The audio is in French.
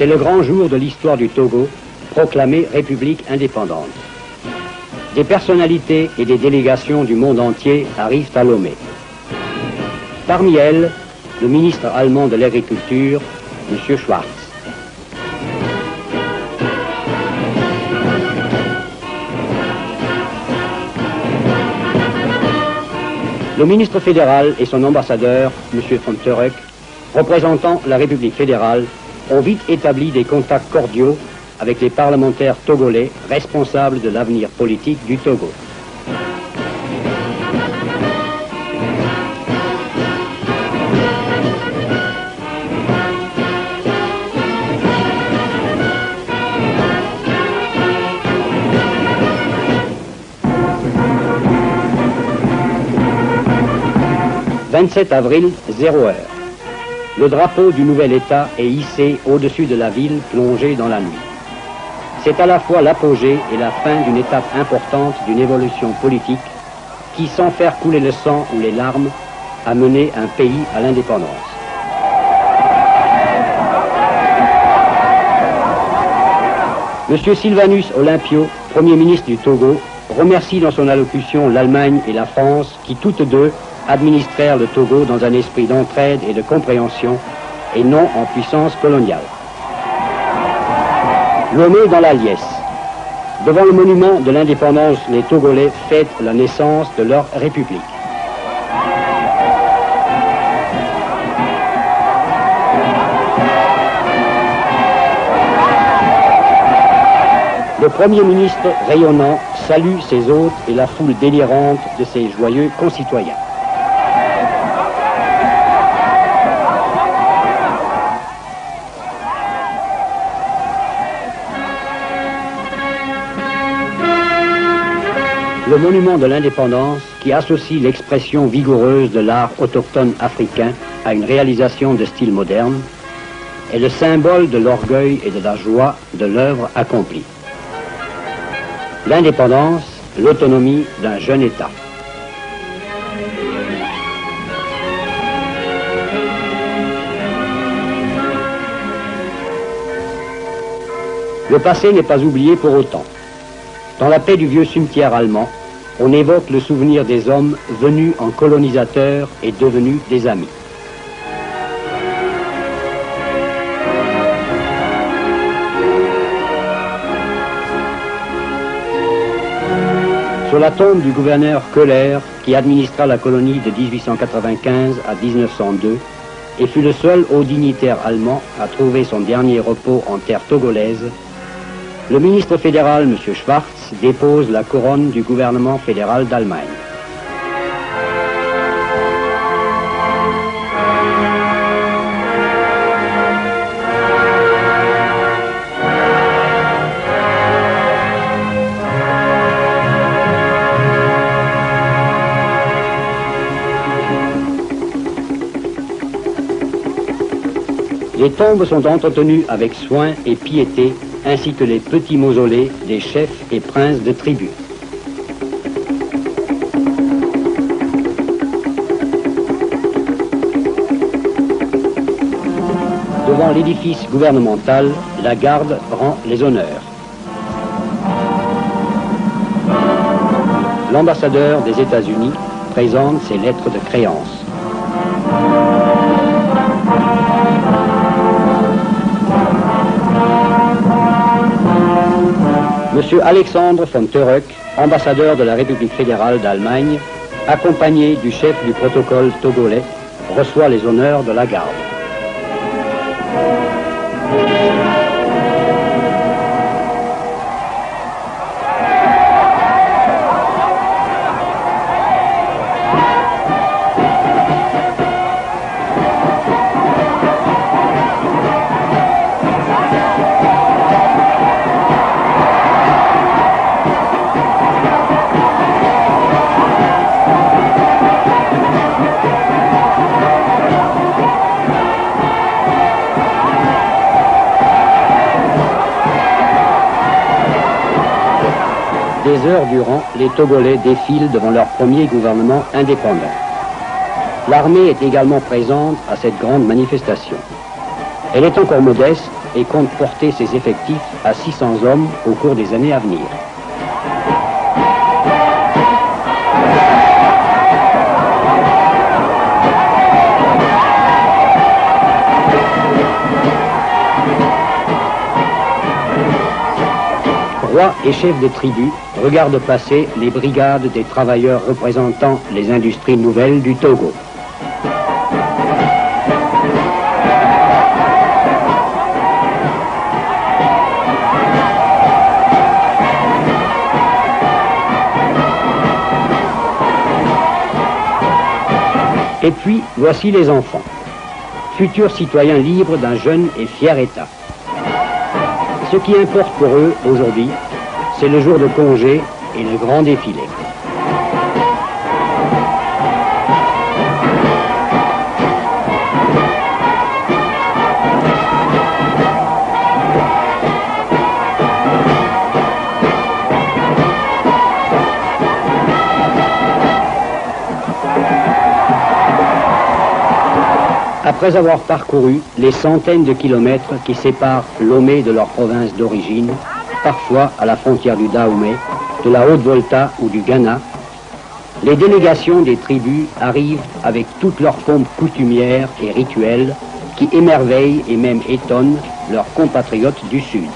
C'est le grand jour de l'histoire du Togo, proclamé République indépendante. Des personnalités et des délégations du monde entier arrivent à Lomé. Parmi elles, le ministre allemand de l'Agriculture, M. Schwarz. Le ministre fédéral et son ambassadeur, M. von Turek, représentant la République fédérale, ont vite établi des contacts cordiaux avec les parlementaires togolais responsables de l'avenir politique du Togo. « 27 avril, 0 heure. Le drapeau du nouvel État est hissé au-dessus de la ville plongée dans la nuit. C'est à la fois l'apogée et la fin d'une étape importante d'une évolution politique qui, sans faire couler le sang ou les larmes, a mené un pays à l'indépendance. M. Sylvanus Olympio, Premier ministre du Togo, remercie dans son allocution l'Allemagne et la France qui, toutes deux, administrèrent le Togo dans un esprit d'entraide et de compréhension et non en puissance coloniale. Lomé dans la liesse. Devant le monument de l'indépendance, les Togolais fêtent la naissance de leur république. Le Premier ministre rayonnant salue ses hôtes et la foule délirante de ses joyeux concitoyens. Le monument de l'indépendance, qui associe l'expression vigoureuse de l'art autochtone africain à une réalisation de style moderne, est le symbole de l'orgueil et de la joie de l'œuvre accomplie. L'indépendance, l'autonomie d'un jeune État. Le passé n'est pas oublié pour autant. Dans la paix du vieux cimetière allemand, on évoque le souvenir des hommes venus en colonisateurs et devenus des amis. Sur la tombe du gouverneur Köhler, qui administra la colonie de 1895 à 1902, et fut le seul haut dignitaire allemand à trouver son dernier repos en terre togolaise, le ministre fédéral, M. Schwarz, dépose la couronne du gouvernement fédéral d'Allemagne. Les tombes sont entretenues avec soin et piété, ainsi que les petits mausolées des chefs et princes de tribu. Devant l'édifice gouvernemental, la garde rend les honneurs. L'ambassadeur des États-Unis présente ses lettres de créance. M. Alexandre von Turek, ambassadeur de la République fédérale d'Allemagne, accompagné du chef du protocole togolais, reçoit les honneurs de la garde. Des heures durant, les Togolais défilent devant leur premier gouvernement indépendant. L'armée est également présente à cette grande manifestation. Elle est encore modeste, et compte porter ses effectifs à 600 hommes au cours des années à venir. Rois et chefs de tribus regardent passer les brigades des travailleurs représentant les industries nouvelles du Togo. Et puis, voici les enfants, futurs citoyens libres d'un jeune et fier État. Ce qui importe pour eux, aujourd'hui, c'est le jour de congé et le grand défilé. Après avoir parcouru les centaines de kilomètres qui séparent Lomé de leur province d'origine, parfois à la frontière du Dahomey, de la Haute-Volta ou du Ghana, les délégations des tribus arrivent avec toutes leurs pompes coutumières et rituelles qui émerveillent et même étonnent leurs compatriotes du Sud.